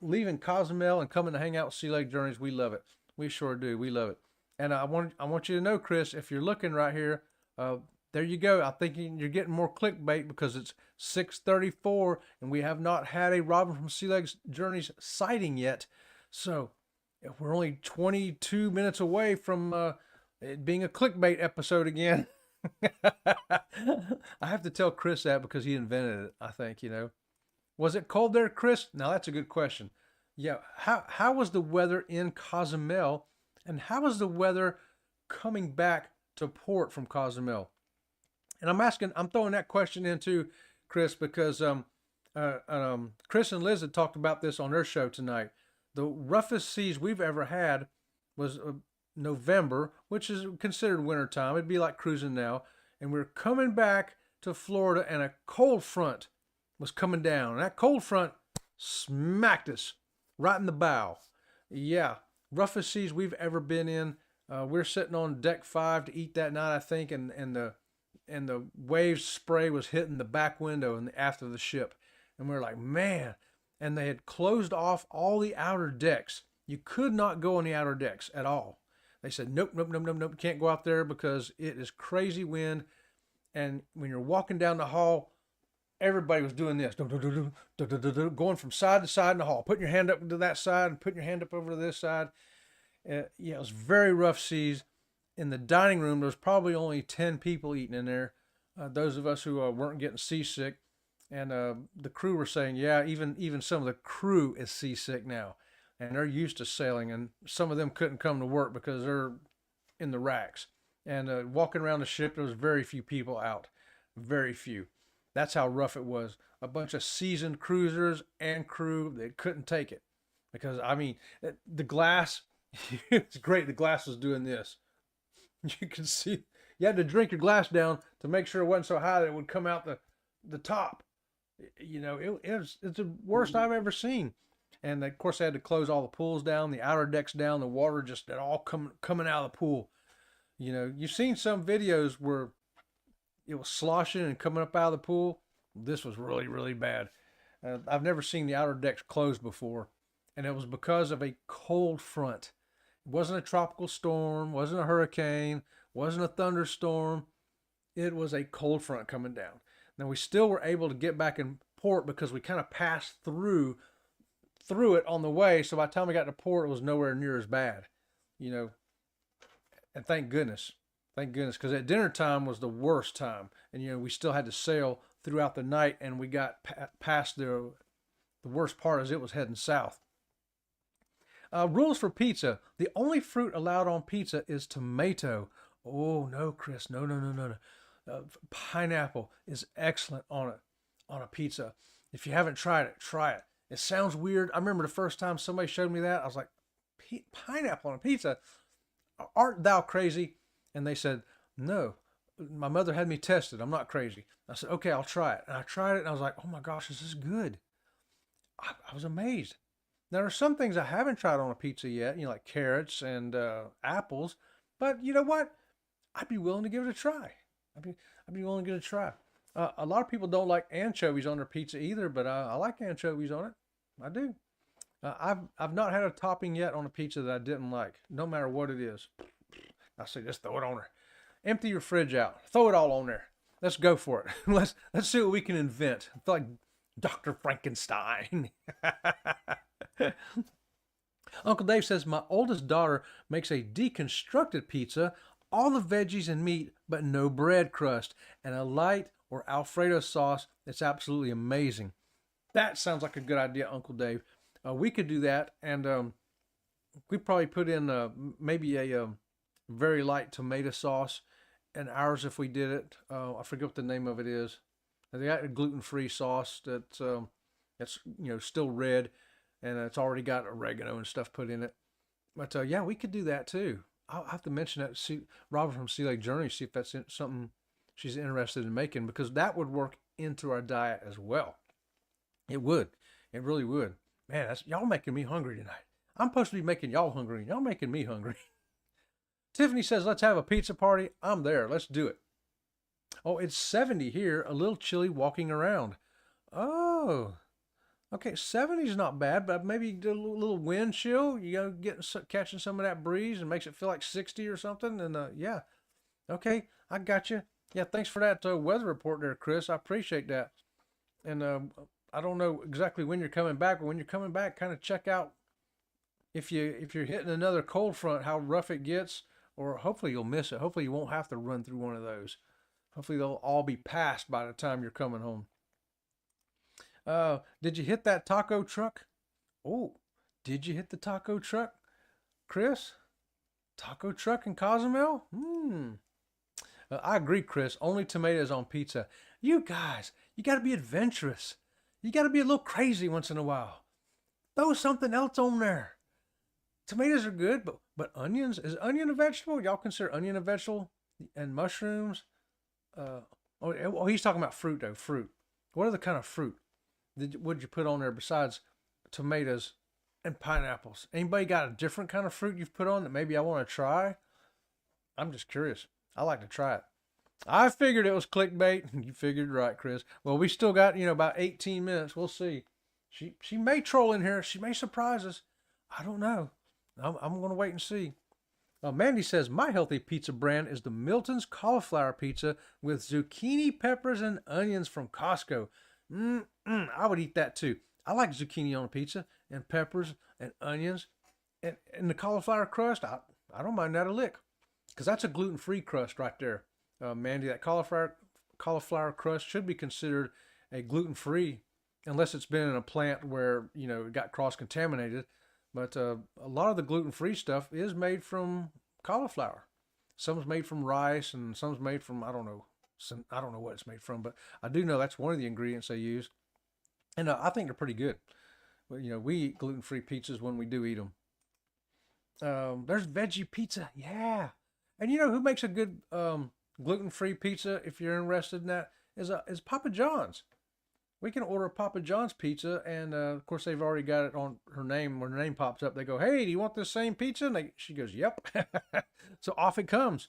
Leaving Cozumel and coming to hang out with Sea Lake Journeys, we love it. We sure do. We love it. And I want you to know, Chris, if you're looking right here, there you go. I think you're getting more clickbait because it's 6:34 and we have not had a Robin from Sea Lake Journeys sighting yet. So we're only 22 minutes away from it being a clickbait episode again. I have to tell Chris that because he invented it, I think, Was it cold there, Chris? Now, that's a good question. Yeah, how was the weather in Cozumel, and how was the weather coming back to port from Cozumel? And I'm throwing that question in too, Chris, because Chris and Liz had talked about this on their show tonight. The roughest seas we've ever had was November, which is considered wintertime. It'd be like cruising now. And we're coming back to Florida, and a cold front was coming down. And that cold front smacked us right in the bow. Yeah, roughest seas we've ever been in. We're sitting on deck 5 to eat that night, I think, and the wave spray was hitting the back window and the aft of the ship. And we were like, man. And they had closed off all the outer decks. You could not go on the outer decks at all. They said, nope, can't go out there because it is crazy wind. And when you're walking down the hall, everybody was doing this, going from side to side in the hall, putting your hand up to that side and putting your hand up over to this side. Yeah, it was very rough seas. in the dining room, there was probably only 10 people eating in there. Those of us who weren't getting seasick. And the crew were saying, yeah, even some of the crew is seasick now. And they're used to sailing. And some of them couldn't come to work because they're in the racks. And walking around the ship, there was very few people out. Very few. That's how rough it was. A bunch of seasoned cruisers and crew that couldn't take it. Because, I mean, the glass, it's great. The glass was doing this. You could see, you had to drink your glass down to make sure it wasn't so high that it would come out the top. You know, it's the worst I've ever seen. And of course, they had to close all the pools down, the outer decks down, the water just all coming out of the pool. You know, you've seen some videos where it was sloshing and coming up out of the pool. This was really, really bad. I've never seen the outer decks closed before. And it was because of a cold front. It wasn't a tropical storm, wasn't a hurricane, wasn't a thunderstorm. It was a cold front coming down. Now, we still were able to get back in port because we kind of passed through it on the way. So by the time we got to port, it was nowhere near as bad, you know. And thank goodness, because at dinner time was the worst time. And, you know, we still had to sail throughout the night, and we got past the worst part as it was heading south. Rules for pizza. The only fruit allowed on pizza is tomato. Oh, no, Chris. No. Pineapple is excellent on a pizza. If you haven't tried it, try it. It sounds weird. I remember the first time somebody showed me that, I was like, pineapple on a pizza? Art thou crazy? And they said, no. My mother had me tested. I'm not crazy. I said, okay, I'll try it. And I tried it, and I was like, oh my gosh, this is good. I was amazed. Now, there are some things I haven't tried on a pizza yet, you know, like carrots and apples. But you know what? I'd be willing to give it a try. I'd be willing to give it a try. A lot of people don't like anchovies on their pizza either, but I like anchovies on it. I do. I've not had a topping yet on a pizza that I didn't like, no matter what it is. I say just throw it on there. Empty your fridge out. Throw it all on there. Let's go for it. Let's see what we can invent. I feel like Dr. Frankenstein. Uncle Dave says, my oldest daughter makes a deconstructed pizza, all the veggies and meat, but no bread crust, and a light or Alfredo sauce. It's absolutely amazing. That sounds like a good idea, Uncle Dave. We could do that, and we probably put in maybe a very light tomato sauce in ours if we did it. I forget what the name of it is. They got a gluten-free sauce that's you know, still red, and it's already got oregano and stuff put in it. But yeah, we could do that too. I'll have to mention that to Robert from Sea Lake Journey, see if that's something she's interested in making, because that would work into our diet as well. It would. It really would. Man, y'all making me hungry tonight. I'm supposed to be making y'all hungry. Y'all making me hungry. Tiffany says, let's have a pizza party. I'm there. Let's do it. Oh, it's 70 here. A little chilly walking around. Oh, okay. 70 is not bad, but maybe a little wind chill. You know, catching some of that breeze and makes it feel like 60 or something. And yeah, okay, I got you. Yeah, thanks for that weather report there, Chris. I appreciate that. And I don't know exactly when you're coming back, but when you're coming back, kind of check out if you're hitting another cold front, how rough it gets, or hopefully you'll miss it. Hopefully you won't have to run through one of those. Hopefully they'll all be passed by the time you're coming home. Did you hit that taco truck? Oh, did you hit the taco truck, Chris? Taco truck in Cozumel? I agree, Chris. Only tomatoes on pizza. You guys, you got to be adventurous. You got to be a little crazy once in a while. Throw something else on there. Tomatoes are good, but onions? Is onion a vegetable? Y'all consider onion a vegetable? And mushrooms? Oh, he's talking about fruit, though. Fruit. What other kind of fruit would you put on there besides tomatoes and pineapples? Anybody got a different kind of fruit you've put on that maybe I want to try? I'm just curious. I like to try it. I figured it was clickbait. You figured right, Chris. Well, we still got, about 18 minutes. We'll see. She may troll in here. She may surprise us. I don't know. I'm going to wait and see. Mandy says, my healthy pizza brand is the Milton's cauliflower pizza with zucchini, peppers, and onions from Costco. I would eat that too. I like zucchini on a pizza, and peppers, and onions, and the cauliflower crust. I don't mind that a lick. because that's a gluten-free crust right there. Mandy, that cauliflower crust should be considered a gluten-free, unless it's been in a plant where, it got cross-contaminated. But a lot of the gluten-free stuff is made from cauliflower. Some's made from rice, and some's made from, I don't know what it's made from, but I do know that's one of the ingredients they use. And I think they're pretty good. But, we eat gluten-free pizzas when we do eat them. There's veggie pizza. Yeah. And you know who makes a good gluten-free pizza, if you're interested in that, is Papa John's. We can order a Papa John's pizza, and of course they've already got it on her name. When her name pops up, they go, "Hey, do you want this same pizza?" And she goes, "Yep." So off it comes.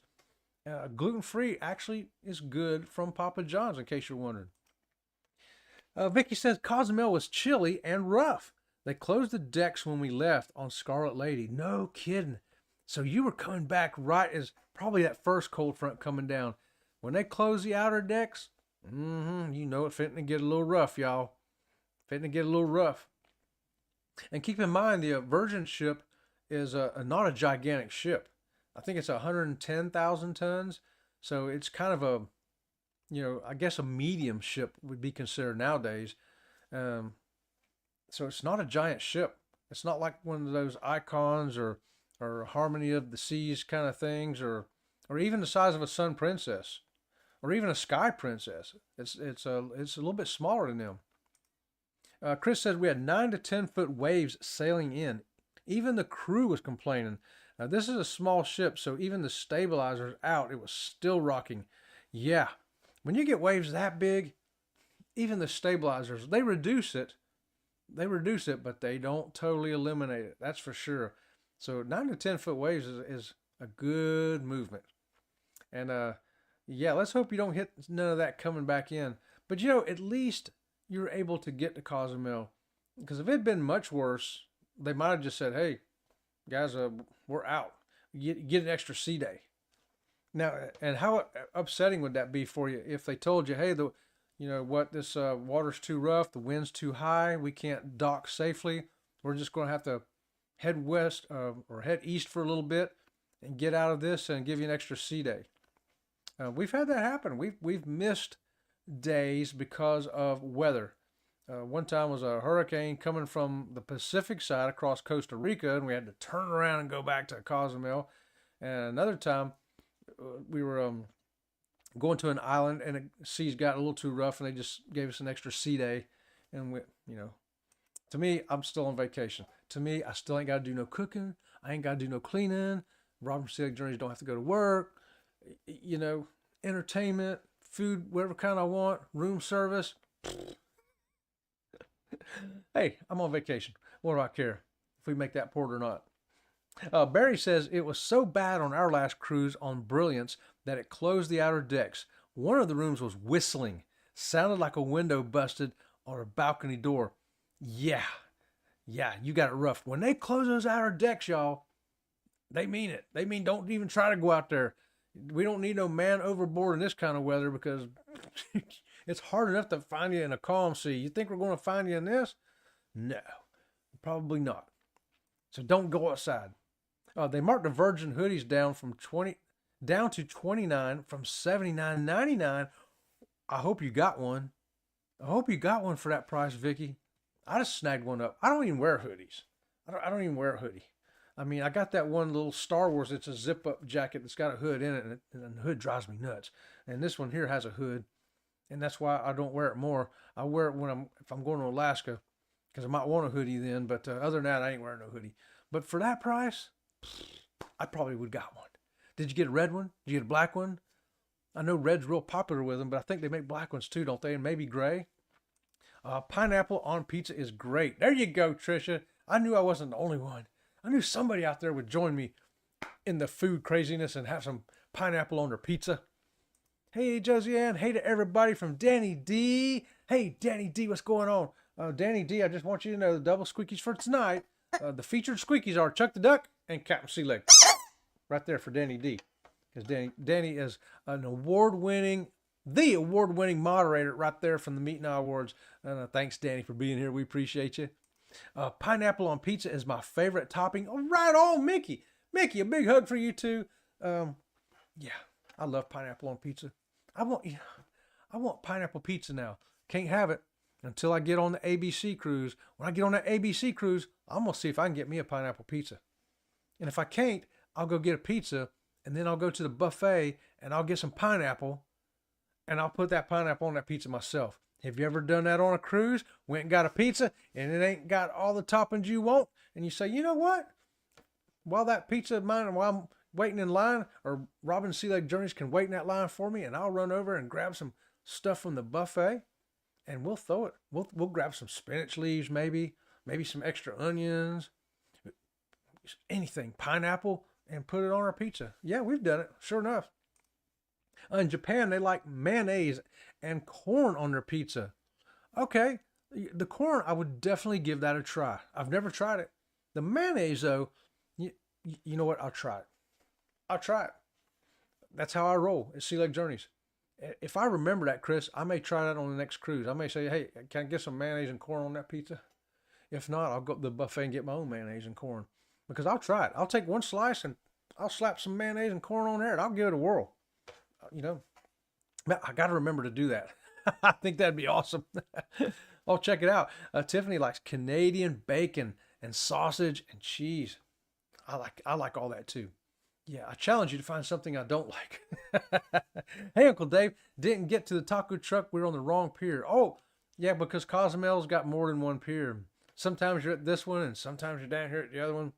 Gluten-free actually is good from Papa John's, in case you're wondering. Vicky says Cozumel was chilly and rough. They closed the decks when we left on Scarlet Lady. No kidding. So you were coming back right as probably that first cold front coming down. When they closed the outer decks, it's fitting to get a little rough, y'all. Fitting to get a little rough. And keep in mind, the Virgin ship is not a gigantic ship. I think it's 110,000 tons. So it's kind of a, I guess a medium ship would be considered nowadays. So it's not a giant ship. It's not like one of those Icons or Harmony of the Seas kind of things, or even the size of a Sun Princess, or even a Sky Princess. It's a little bit smaller than them. Chris says we had 9 to 10 foot waves sailing in. Even the crew was complaining. Now this is a small ship, so even the stabilizers out, it was still rocking. Yeah, when you get waves that big, even the stabilizers, they reduce it, but they don't totally eliminate it. That's for sure. So 9 to 10 foot waves is a good movement. And let's hope you don't hit none of that coming back in. But at least you're able to get to Cozumel. Because if it had been much worse, they might have just said, "Hey, guys, we're out. Get an extra sea day." Now, and how upsetting would that be for you if they told you, "Hey, this water's too rough, the wind's too high, we can't dock safely. We're just going to have to head west or head east for a little bit and get out of this and give you an extra sea day." We've had that happen. We've missed days because of weather. One time was a hurricane coming from the Pacific side across Costa Rica, and we had to turn around and go back to Cozumel. And another time, we were going to an island, and the seas got a little too rough, and they just gave us an extra sea day. And to me, I'm still on vacation. To me, I still ain't got to do no cooking. I ain't got to do no cleaning. Robert from Sea Lake Journeys don't have to go to work. Entertainment, food, whatever kind I want, room service. Hey, I'm on vacation. What do I care if we make that port or not? Barry says it was so bad on our last cruise on Brilliance that it closed the outer decks. One of the rooms was whistling. Sounded like a window busted or a balcony door. Yeah, you got it rough. When they close those outer decks, y'all, they mean it. They mean don't even try to go out there. We don't need no man overboard in this kind of weather, because it's hard enough to find you in a calm sea. You think we're going to find you in this? No, probably not. So don't go outside. They marked the Virgin hoodies down to 29 from $79.99. I hope you got one. I hope you got one for that price, Vicky. I just snagged one up. I don't even wear hoodies. I don't even wear a hoodie. I mean, I got that one little Star Wars. It's a zip-up jacket that's got a hood in it, and the hood drives me nuts. And this one here has a hood, and that's why I don't wear it more. I wear it if I'm going to Alaska, because I might want a hoodie then. But other than that, I ain't wearing no hoodie. But for that price, I probably would got one. Did you get a red one? Did you get a black one? I know red's real popular with them, but I think they make black ones too, don't they? And maybe gray. Pineapple on pizza is great. There you go, Trisha. I knew I wasn't the only one. I knew somebody out there would join me in the food craziness and have some pineapple on their pizza. Hey, Josiane. Hey to everybody from Danny D. Hey, Danny D, what's going on? Danny D, I just want you to know the double squeakies for tonight. The featured squeakies are Chuck the Duck and Captain Sea Lake. Right there for Danny D. Because Danny is the award-winning moderator right there from the Meet Now Awards. Thanks, Danny, for being here. We appreciate you. Pineapple on pizza is my favorite topping. Oh, right on, Mickey. Mickey, a big hug for you too. Yeah, I love pineapple on pizza. I want pineapple pizza now. Can't have it until I get on the ABC cruise. When I get on that ABC cruise, I'm going to see if I can get me a pineapple pizza. And if I can't, I'll go get a pizza, and then I'll go to the buffet and I'll get some pineapple, and I'll put that pineapple on that pizza myself. Have you ever done that on a cruise? Went and got a pizza and it ain't got all the toppings you want, and you say, you know what? While that pizza of mine, while I'm waiting in line, or Robin Sea Lake Journeys can wait in that line for me, and I'll run over and grab some stuff from the buffet, and we'll throw it. We'll grab some spinach leaves, maybe some extra onions, anything, pineapple, and put it on our pizza. Yeah, we've done it. Sure enough. In Japan, they like mayonnaise and corn on their pizza. Okay, the corn, I would definitely give that a try. I've never tried it. The mayonnaise, though, you know what? I'll try it. That's how I roll at Sea Lake Journeys. If I remember that, Chris, I may try that on the next cruise. I may say, hey, can I get some mayonnaise and corn on that pizza? If not, I'll go to the buffet and get my own mayonnaise and corn. Because I'll try it. I'll take one slice and I'll slap some mayonnaise and corn on there and I'll give it a whirl. You know, I got to remember to do that. I think that'd be awesome. I'll check it out. Tiffany likes Canadian bacon and sausage and cheese. I like all that too. Yeah, I challenge you to find something I don't like. Hey, Uncle Dave, didn't get to the taco truck. We were on the wrong pier. Oh, yeah, because Cozumel's got more than one pier. Sometimes you're at this one and sometimes you're down here at the other one.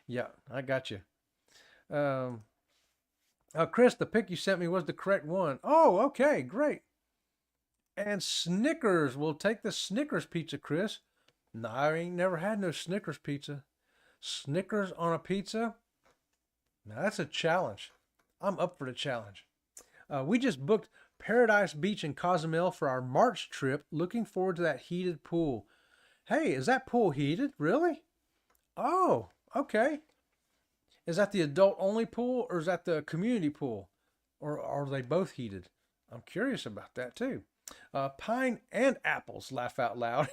Yeah, I got you. Chris, the pic you sent me was the correct one. Oh, okay, great. And Snickers. We'll take the Snickers pizza, Chris. No, I ain't never had no Snickers pizza. Snickers on a pizza? Now that's a challenge. I'm up for the challenge. We just booked Paradise Beach in Cozumel for our March trip. Looking forward to that heated pool. Hey, is that pool heated? Really? Oh, okay. Is that the adult only pool or is that the community pool? Or are they both heated? I'm curious about that too. Pine and apples, laugh out loud.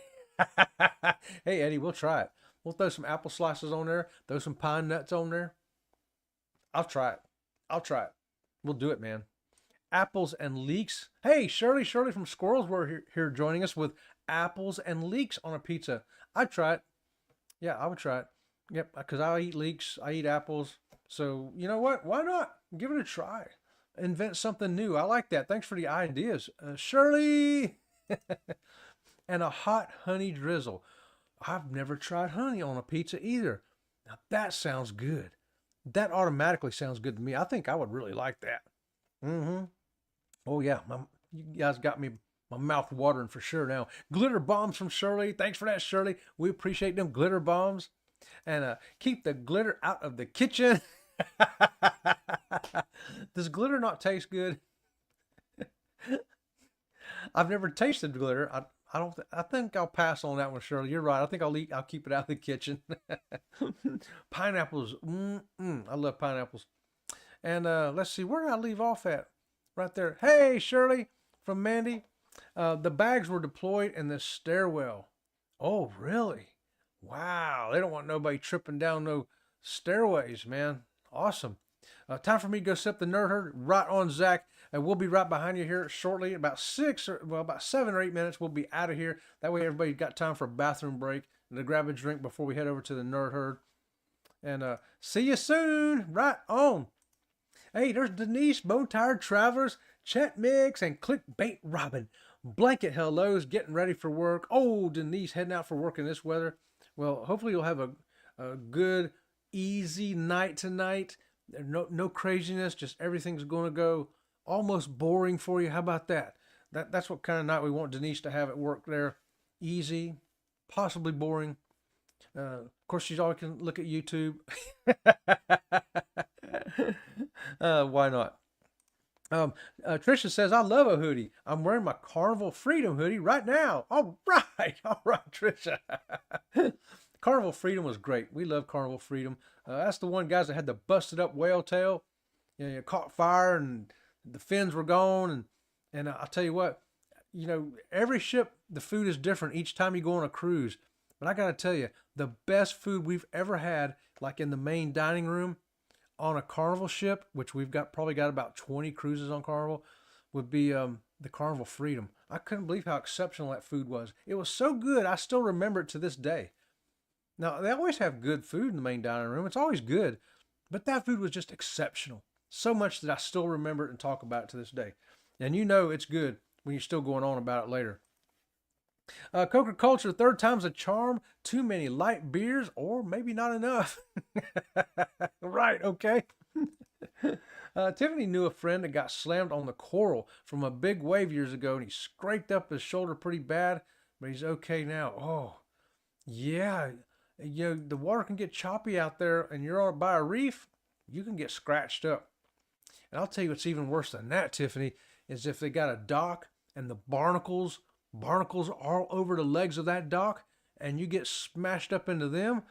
Hey, Eddie, we'll try it. We'll throw some apple slices on there, throw some pine nuts on there. I'll try it. We'll do it, man. Apples and leeks. Hey, Shirley from Squirrels were here joining us with apples and leeks on a pizza. I'd try it. Yeah, I would try it. Yep, because I eat leeks, I eat apples. So, you know what? Why not? Give it a try. Invent something new. I like that. Thanks for the ideas. Shirley! And a hot honey drizzle. I've never tried honey on a pizza either. Now, that sounds good. That automatically sounds good to me. I think I would really like that. Mm-hmm. Oh, yeah. You guys got me, my mouth watering for sure now. Glitter bombs from Shirley. Thanks for that, Shirley. We appreciate them glitter bombs. And keep the glitter out of the kitchen. Does glitter not taste good? I've never tasted glitter. I think I'll pass on that one, Shirley. You're right. I think I'll keep it out of the kitchen. Pineapples. I love pineapples. And let's see, where did I leave off at? Right there. Hey, Shirley from Mandy. The bags were deployed in the stairwell. Oh, really? Wow. They don't want nobody tripping down no stairways, man. Awesome. Time for me to go sip the Nerd Herd. Right on, Zach. And we'll be right behind you here shortly. About 7 or 8 minutes, we'll be out of here. That way everybody's got time for a bathroom break and to grab a drink before we head over to the Nerd Herd. And see you soon. Right on. Hey, there's Denise, Bone Tired Travelers, Chet Mix, and Clickbait Robin. Blanket hellos, getting ready for work. Oh, Denise heading out for work in this weather. Well, hopefully you'll have a good, easy night tonight. No craziness, just everything's going to go almost boring for you. How about that? That's what kind of night we want Denise to have at work there. Easy, possibly boring. Of course, she's always can look at YouTube. Why not? Trisha says, I love a hoodie. I'm wearing my Carnival Freedom hoodie right now. All right, Trisha. Carnival Freedom was great. We love Carnival Freedom. That's the one, guys, that had the busted up whale tail. You know, it caught fire and the fins were gone. And I'll tell you what, you know, every ship, the food is different each time you go on a cruise. But I got to tell you, the best food we've ever had, like in the main dining room, on a Carnival ship, which we've probably got about 20 cruises on Carnival, would be the Carnival Freedom. I couldn't believe how exceptional that food was. It was so good, I still remember it to this day. Now, they always have good food in the main dining room. It's always good. But that food was just exceptional. So much that I still remember it and talk about it to this day. And you know it's good when you're still going on about it later. Coca Culture, third time's a charm. Too many light beers, or maybe not enough. Right, okay. Tiffany knew a friend that got slammed on the coral from a big wave years ago, and he scraped up his shoulder pretty bad, but he's okay now. Oh, yeah. You know, the water can get choppy out there, and you're on by a reef, you can get scratched up. And I'll tell you what's even worse than that, Tiffany, is if they got a dock and the barnacles are all over the legs of that dock, and you get smashed up into them.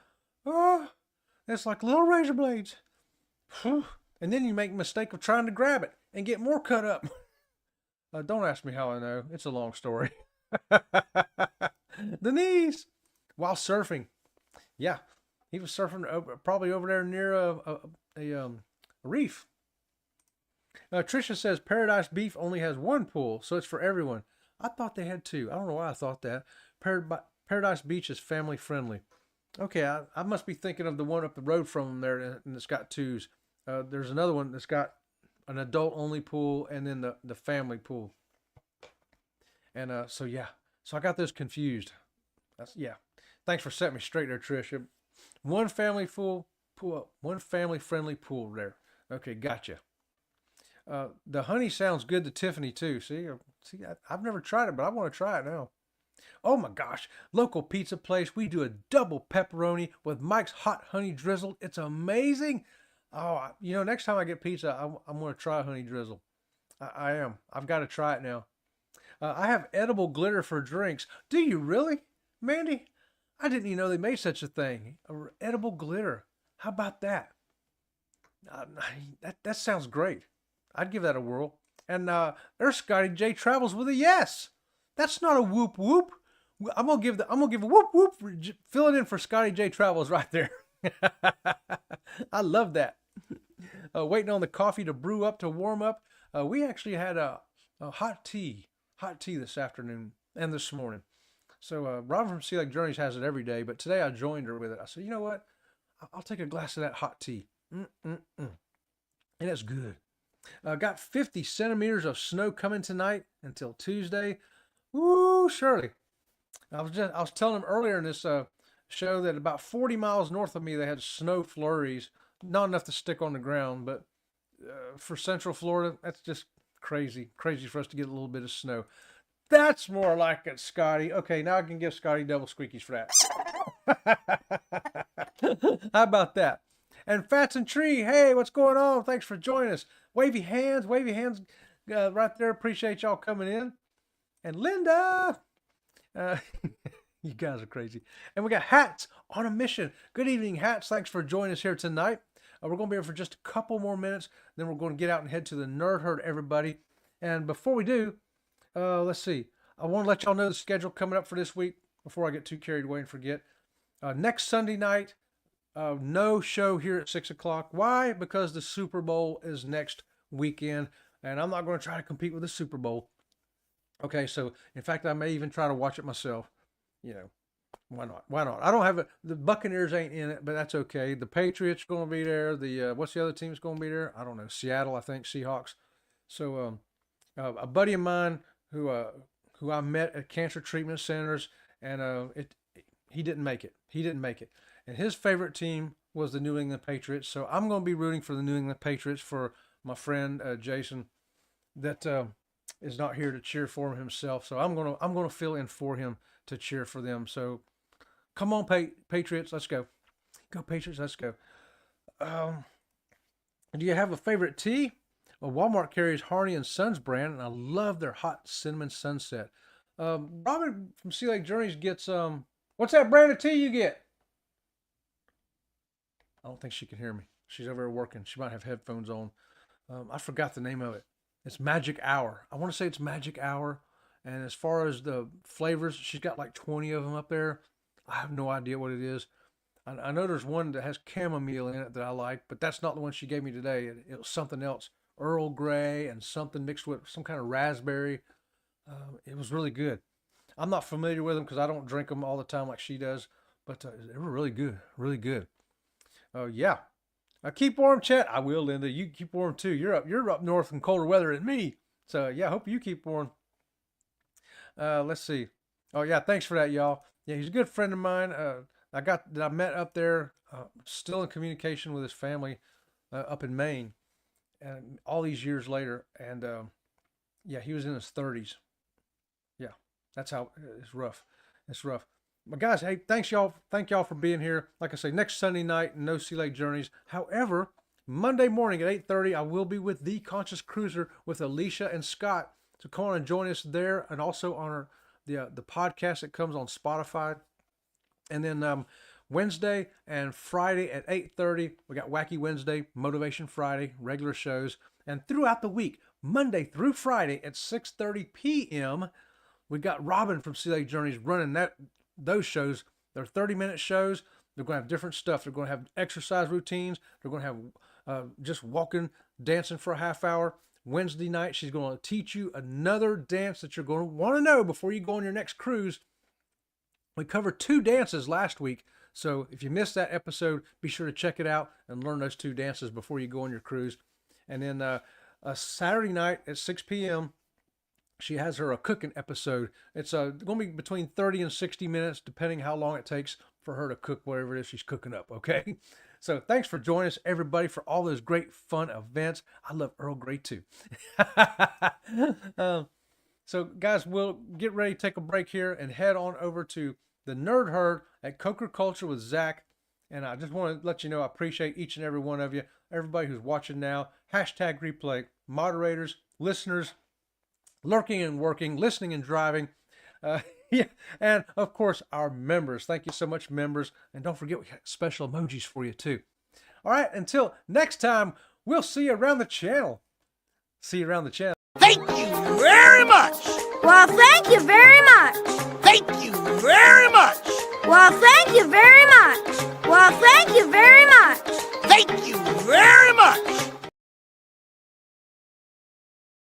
Oh, it's like little razor blades. Whew. And then you make the mistake of trying to grab it and get more cut up. Don't ask me how I know. It's a long story. The knees. While surfing. Yeah, he was surfing probably over there near a reef. Tricia says Paradise Beef only has one pool, so it's for everyone. I thought they had two. I don't know why I thought that. Paradise Beach is family friendly. Okay, I must be thinking of the one up the road from them there, and it's got twos. There's another one that's got an adult only pool and then the family pool. And so yeah, so I got those confused. Yeah. Thanks for setting me straight there, Tricia. One family friendly pool there. Okay, gotcha. The honey sounds good to Tiffany too. See, I've never tried it, but I want to try it now. Oh my gosh, local pizza place. We do a double pepperoni with Mike's hot honey drizzle. It's amazing. Oh, you know, next time I get pizza, I'm going to try honey drizzle. I am. I've got to try it now. I have edible glitter for drinks. Do you really, Mandy? I didn't even know they made such a thing. Edible glitter. How about that? That sounds great. I'd give that a whirl. And there's Scotty J Travels with a yes. That's not a whoop whoop. I'm gonna give a whoop whoop. Fill it in for Scotty J Travels right there. I love that. Waiting on the coffee to brew up to warm up. We actually had a hot tea this afternoon and this morning. So Robin from Sea Lake Journeys has it every day, but today I joined her with it. I said, you know what? I'll take a glass of that hot tea. And it's good. Got 50 centimeters of snow coming tonight until Tuesday. Woo, Shirley. I was telling them earlier in this show that about 40 miles north of me they had snow flurries. Not enough to stick on the ground, but for Central Florida, that's just crazy. Crazy for us to get a little bit of snow. That's more like it, Scotty. Okay, now I can give Scotty double squeakies for that. How about that? And Fats and Tree, hey, what's going on? Thanks for joining us. Wavy hands right there. Appreciate y'all coming in. And Linda, you guys are crazy. And we got Hats on a mission. Good evening, Hats. Thanks for joining us here tonight. We're going to be here for just a couple more minutes. Then we're going to get out and head to the Nerd Herd, everybody. And before we do, let's see. I want to let y'all know the schedule coming up for this week before I get too carried away and forget. Next Sunday night, no show here at 6 o'clock. Why? Because the Super Bowl is next weekend, and I'm not going to try to compete with the Super Bowl. Okay, so in fact, I may even try to watch it myself. You know, why not? Why not? I don't have it. The Buccaneers ain't in it, but that's okay. The Patriots going to be there. The what's the other team's going to be there? I don't know. Seattle, I think. Seahawks. So a buddy of mine who I met at cancer treatment centers, and he didn't make it. He didn't make it. And his favorite team was the New England Patriots. So I'm going to be rooting for the New England Patriots for my friend Jason, that is not here to cheer for him himself. So I'm gonna fill in for him to cheer for them. So come on, Patriots, let's go. Go Patriots, let's go. Do you have a favorite tea? Well, Walmart carries Harney and Sons brand, and I love their hot cinnamon sunset. Robin from Sea Lake Journeys gets what's that brand of tea you get? I don't think she can hear me. She's over there working. She might have headphones on. I forgot the name of it. It's Magic Hour. I want to say it's Magic Hour. And as far as the flavors, she's got like 20 of them up there. I have no idea what it is. I know there's one that has chamomile in it that I like, but that's not the one she gave me today. It was something else, Earl Grey and something mixed with some kind of raspberry. It was really good. I'm not familiar with them because I don't drink them all the time like she does, but they were really good, really good. Yeah. Keep warm, Chet. I will, Linda. You keep warm too. You're up north in colder weather than me. So yeah, I hope you keep warm. Let's see. Oh yeah, thanks for that, y'all. Yeah, he's a good friend of mine. I met up there, still in communication with his family up in Maine, and all these years later. And yeah, he was in his 30s. Yeah, that's how it's rough. It's rough. But guys, hey, thank y'all for being here. Like I say, next Sunday night, no Sea Lake Journeys. However, Monday morning at 8:30, I will be with The Conscious Cruiser with Alicia and Scott. So come on and join us there, and also on the podcast that comes on Spotify. And then Wednesday and Friday at 8:30, we got Wacky Wednesday, Motivation Friday, regular shows. And throughout the week, Monday through Friday at 6:30 p.m., we got Robin from Sea Lake Journeys running those shows. They're 30-minute shows. They're going to have different stuff. They're going to have exercise routines. They're going to have just walking, dancing for a half hour. Wednesday night, she's going to teach you another dance that you're going to want to know before you go on your next cruise. We covered 2 dances last week, so if you missed that episode, be sure to check it out and learn those 2 dances before you go on your cruise. And then a Saturday night at 6 p.m., she has her cooking episode. It's going to be between 30 and 60 minutes, depending how long it takes for her to cook whatever it is she's cooking up, okay? So thanks for joining us, everybody, for all those great fun events. I love Earl Grey, too. So, guys, we'll get ready to take a break here and head on over to the Nerd Herd at Coker Culture with Zach. And I just want to let you know I appreciate each and every one of you, everybody who's watching now. Hashtag replay, moderators, listeners, lurking and working, listening and driving. Yeah, and of course, our members. Thank you so much, members. And don't forget, we got special emojis for you, too. All right, until next time, we'll see you around the channel. See you around the channel. Thank you very much. Well, thank you very much. Thank you very much. Well, thank you very much.